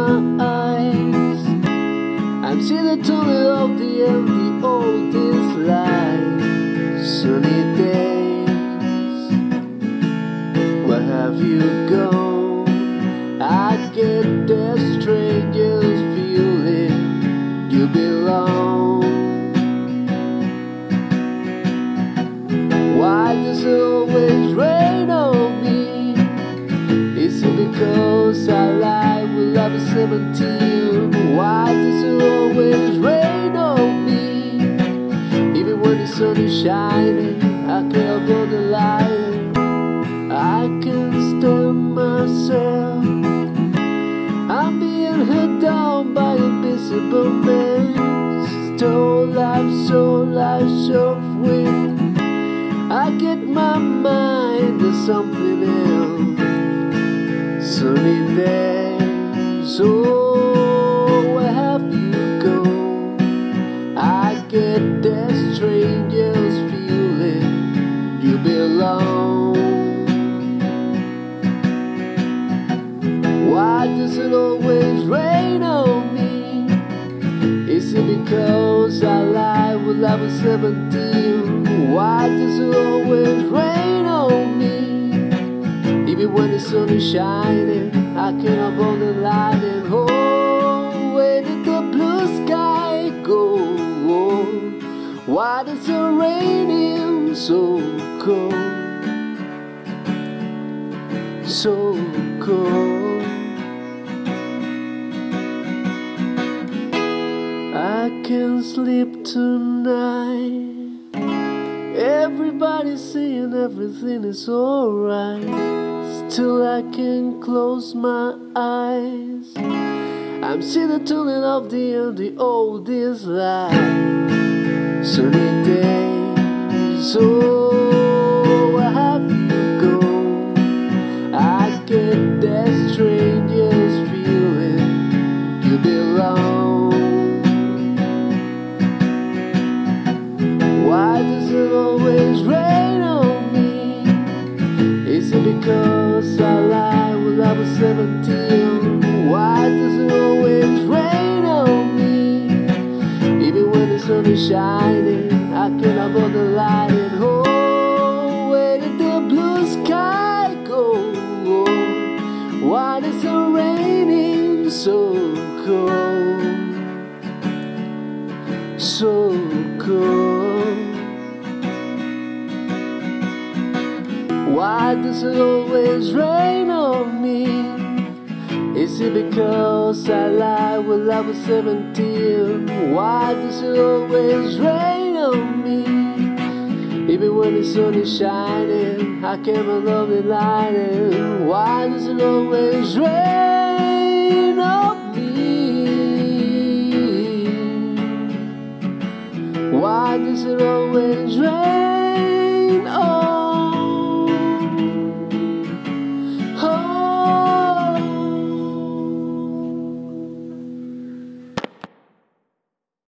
my eyes. I'm seeing the tunnel of the end, the oldest light. Sunny days, where have you gone? I get that strangest feeling you belong. Why does it always rain on me? Is it because I lie with love at 17? Why does it always rain on me? Even when the sun is shining, I can't go the light. I can't stand myself. I'm being held down by invisible men. Stole life, so life, so weak. I get my mind to something else. Sunny days, oh, where have you gone? I get that strangest feeling you belong. Why does it always rain on me? Is it because I lie with love at 17? Why does it always rain on me? Even when the sun is shining, I can't avoid the light. And oh, where did the blue sky go? Why does it rain so cold? So cold. I can't sleep tonight. Everybody's saying everything is alright. Still I can't close my eyes. I'm seeing the tunnel of the end, the oldest light. Sunny days, oh, where have you gone? I get that strangest feeling you belong. Why does it always rain on me? Is it because I lie with love at 17? Why does it always rain on me? Even when the sun is shining, I can't avoid the light. And oh, where did the blue sky go? Why is it raining so cold? So cold. Why does it always rain on me? Is it because I lie with love at 17? Why does it always rain on me? Even when the sun is shining, I can't love the light. Why does it always rain?